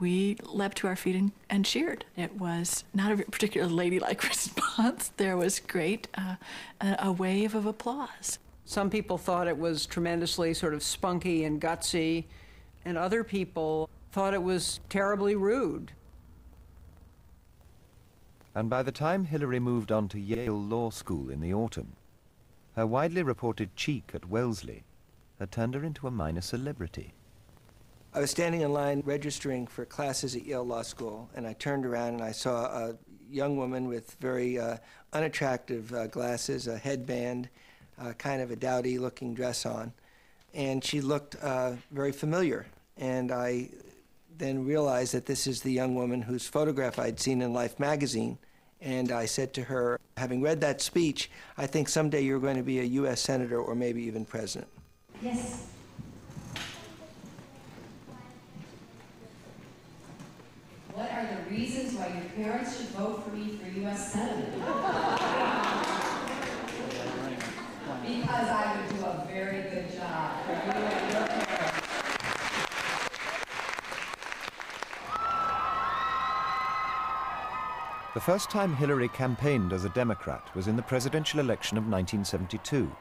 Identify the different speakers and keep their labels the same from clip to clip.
Speaker 1: we leapt to our feet and cheered. It was not a particularly ladylike response. There was great, a wave of applause.
Speaker 2: Some people thought it was tremendously sort of spunky and gutsy, and other people thought it was terribly rude.
Speaker 3: And by the time Hillary moved on to Yale Law School in the autumn, her widely reported cheek at Wellesley had turned her into a minor celebrity.
Speaker 4: I was standing in line registering for classes at Yale Law School, and I turned around and I saw a young woman with very unattractive glasses, a headband, kind of a dowdy-looking dress on, and she looked very familiar. And I then realized that this is the young woman whose photograph I'd seen in Life magazine, and I said to her, having read that speech, I think someday you're going to be a U.S. Senator or maybe even President.
Speaker 5: Yes. What are the reasons why your parents should vote for me for U.S. Senator? Because I would do a very good job for you and your parents.
Speaker 3: The first time Hillary campaigned as a Democrat was in the presidential election of 1972,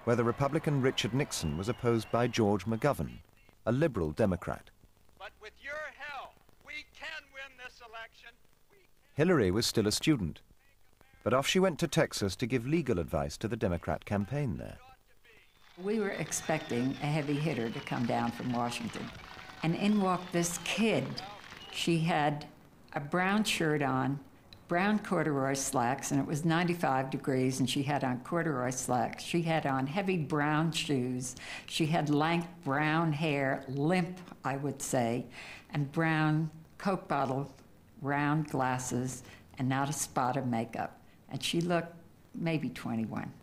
Speaker 3: where the Republican Richard Nixon was opposed by George McGovern, a liberal Democrat.
Speaker 6: But with your help, we can win this election.
Speaker 3: Hillary was still a student, but off she went to Texas to give legal advice to the Democrat campaign there.
Speaker 7: We were expecting a heavy hitter to come down from Washington, and in walked this kid. She had a brown shirt on, brown corduroy slacks, and it was 95 degrees, and she had on corduroy slacks. She had on heavy brown shoes. She had lank brown hair, limp, I would say, and brown Coke bottle, round glasses, and not a spot of makeup. And she looked maybe 21.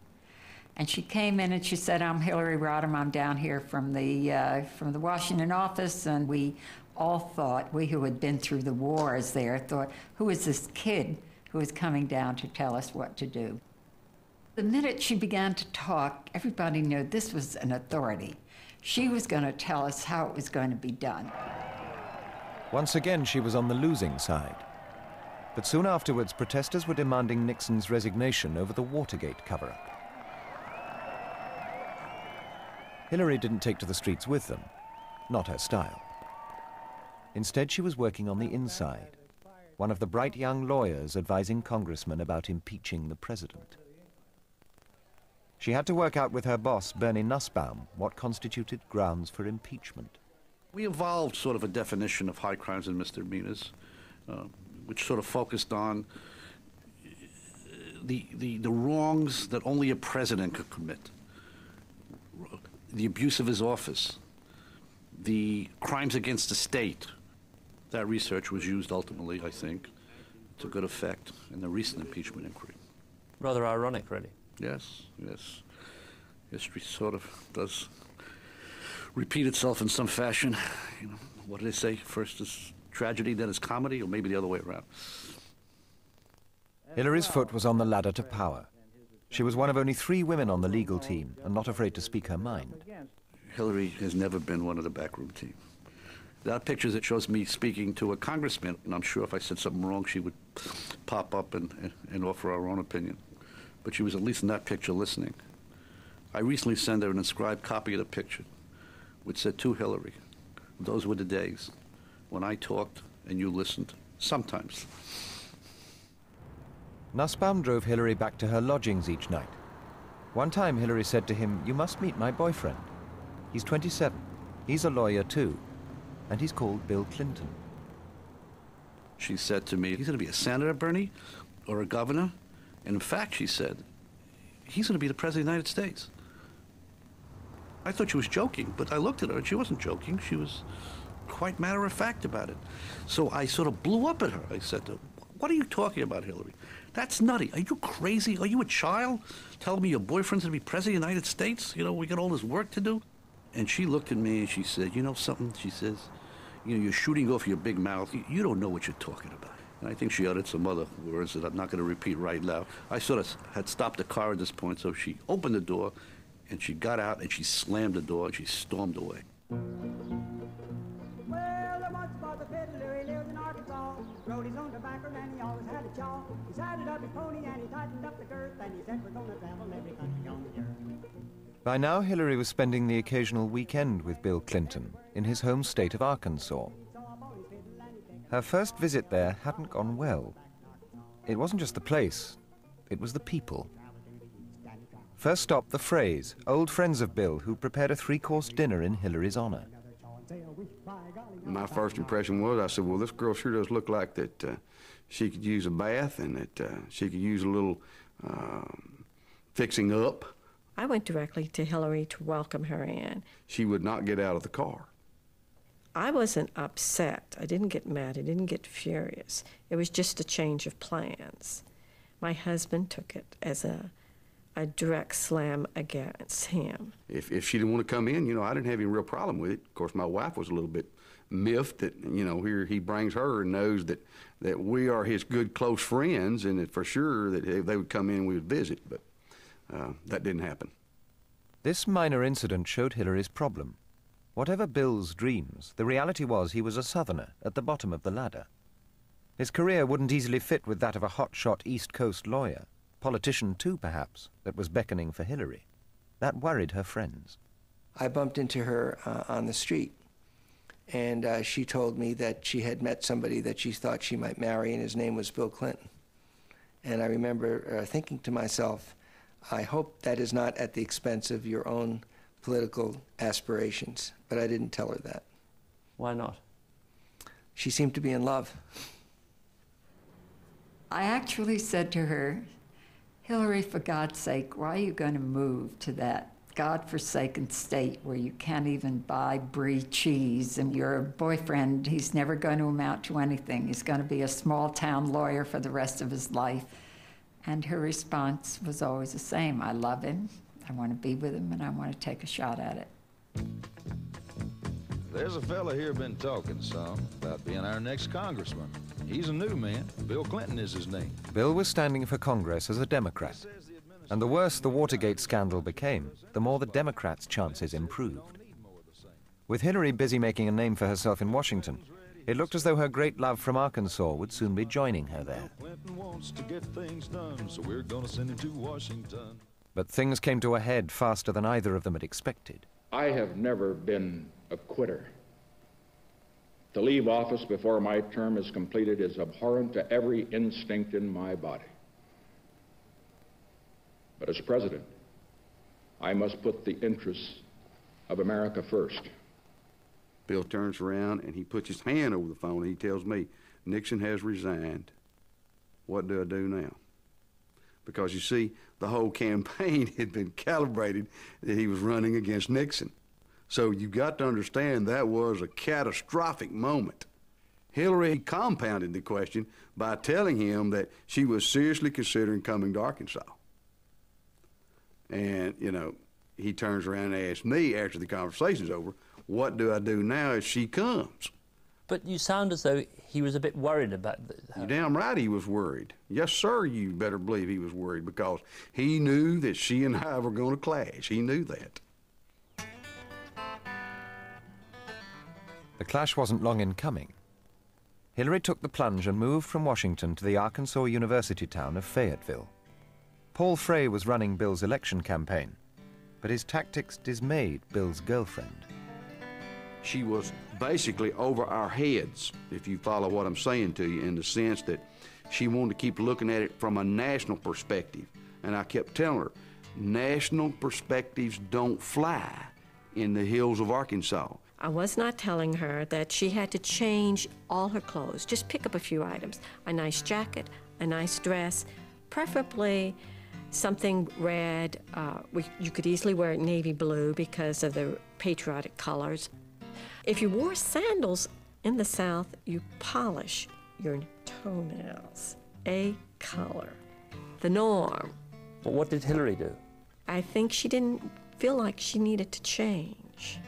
Speaker 7: And she came in and she said, "I'm Hillary Rodham. I'm down here from the Washington office." And we all thought, we who had been through the wars there, thought, who is this kid who is coming down to tell us what to do? The minute she began to talk, everybody knew this was an authority. She was going to tell us how it was going to be done.
Speaker 3: Once again, she was on the losing side. But soon afterwards, protesters were demanding Nixon's resignation over the Watergate cover-up. Hillary didn't take to the streets with them, not her style. Instead, she was working on the inside, one of the bright young lawyers advising congressmen about impeaching the president. She had to work out with her boss, Bernie Nussbaum, what constituted grounds for impeachment.
Speaker 8: We evolved sort of a definition of high crimes and misdemeanors, which sort of focused on the wrongs that only a president could commit, the abuse of his office, the crimes against the state. That research was used ultimately, I think, to good effect in the recent impeachment inquiry.
Speaker 9: Rather ironic, really.
Speaker 8: Yes, yes. History sort of does repeat itself in some fashion. You know, what do they say? First is tragedy, then is comedy, or maybe the other way around.
Speaker 3: Hillary's foot was on the ladder to power. She was one of only 3 women on the legal team and not afraid to speak her mind.
Speaker 8: Hillary has never been one of the backroom team. There are pictures that shows me speaking to a congressman, and I'm sure if I said something wrong, she would pop up and offer her own opinion. But she was at least in that picture listening. I recently sent her an inscribed copy of the picture, which said, "To Hillary, those were the days when I talked and you listened, sometimes."
Speaker 3: Nussbaum drove Hillary back to her lodgings each night. One time, Hillary said to him, "You must meet my boyfriend. He's 27. He's a lawyer, too. And he's called Bill Clinton."
Speaker 8: She said to me, "He's going to be a senator, Bernie, or a governor." And in fact, she said, "He's going to be the president of the United States." I thought she was joking, but I looked at her and she wasn't joking. She was quite matter-of-fact about it. So I sort of blew up at her. I said to her, "What are you talking about, Hillary? That's nutty. Are you crazy? Are you a child? Telling me your boyfriend's going to be president of the United States? You know, we got all this work to do." And she looked at me and she said, "You know something?" She says, "You know, you're shooting off your big mouth. You don't know what you're talking about." And I think she uttered some other words that I'm not going to repeat right now. I sort of had stopped the car at this point, so she opened the door, and she got out, and she slammed the door, and she stormed away.
Speaker 10: Well, rode his own tobacco and he always had a chaw. He saddled up his pony and he tightened up the girth and he said, we're gonna travel every country on the earth.
Speaker 3: By now, Hillary was spending the occasional weekend with Bill Clinton in his home state of Arkansas. Her first visit there hadn't gone well. It wasn't just the place, it was the people. First stop, the Frays, old friends of Bill, who prepared a three-course dinner in Hillary's honor.
Speaker 11: My first impression was, I said, well, this girl sure does look like that she could use a bath and that she could use a little fixing up.
Speaker 12: I went directly to Hillary to welcome her in.
Speaker 11: She would not get out of the car.
Speaker 12: I wasn't upset. I didn't get mad. I didn't get furious. It was just a change of plans. My husband took it as a direct slam against him.
Speaker 11: If she didn't want to come in, you know, I didn't have any real problem with it. Of course, my wife was a little bit miffed that, you know, here he brings her and knows that we are his good, close friends, and that for sure that if they would come in, we would visit, but that didn't happen.
Speaker 3: This minor incident showed Hillary's problem. Whatever Bill's dreams, the reality was he was a Southerner at the bottom of the ladder. His career wouldn't easily fit with that of a hotshot East Coast lawyer, politician too, perhaps, that was beckoning for Hillary. That worried her friends.
Speaker 4: I bumped into her on the street, and she told me that she had met somebody that she thought she might marry, and his name was Bill Clinton. And I remember thinking to myself, I hope that is not at the expense of your own political aspirations, but I didn't tell her that.
Speaker 9: Why not?
Speaker 4: She seemed to be in love.
Speaker 7: I actually said to her, Hillary, for God's sake, why are you going to move to that godforsaken state where you can't even buy brie cheese, and your boyfriend, he's never going to amount to anything. He's going to be a small-town lawyer for the rest of his life. And her response was always the same. I love him, I want to be with him, and I want to take a shot at it.
Speaker 13: There's a fella here been talking some about being our next congressman. He's a new man. Bill Clinton is his name.
Speaker 3: Bill was standing for Congress as a Democrat. And the worse the Watergate scandal became, the more the Democrats' chances improved. With Hillary busy making a name for herself in Washington, it looked as though her great love from Arkansas would soon be joining her there.
Speaker 13: Clinton wants to get things done, so we're gonna send him to Washington.
Speaker 3: But things came to a head faster than either of them had expected.
Speaker 14: I have never been a quitter. To leave office before my term is completed is abhorrent to every instinct in my body. But as president, I must put the interests of America first.
Speaker 11: Bill turns around and he puts his hand over the phone and he tells me, Nixon has resigned. What do I do now? Because you see, the whole campaign had been calibrated that he was running against Nixon. So you got to understand that was a catastrophic moment. Hillary compounded the question by telling him that she was seriously considering coming to Arkansas. And, you know, he turns around and asks me after the conversation's over, what do I do now if she comes?
Speaker 9: But you sound as though he was a bit worried about her.
Speaker 11: You're damn right he was worried. Yes, sir, you better believe he was worried, because he knew that she and I were going to clash. He knew that.
Speaker 3: The clash wasn't long in coming. Hillary took the plunge and moved from Washington to the Arkansas University town of Fayetteville. Paul Frey was running Bill's election campaign, but his tactics dismayed Bill's girlfriend.
Speaker 11: She was basically over our heads, if you follow what I'm saying to you, in the sense that she wanted to keep looking at it from a national perspective. And I kept telling her, national perspectives don't fly in the hills of Arkansas.
Speaker 12: I was not telling her that she had to change all her clothes, just pick up a few items. A nice jacket, a nice dress, preferably something red. You could easily wear it navy blue because of the patriotic colors. If you wore sandals in the South, you polish your toenails. A color. The norm.
Speaker 9: But what did Hillary do?
Speaker 12: I think she didn't feel like she needed to change.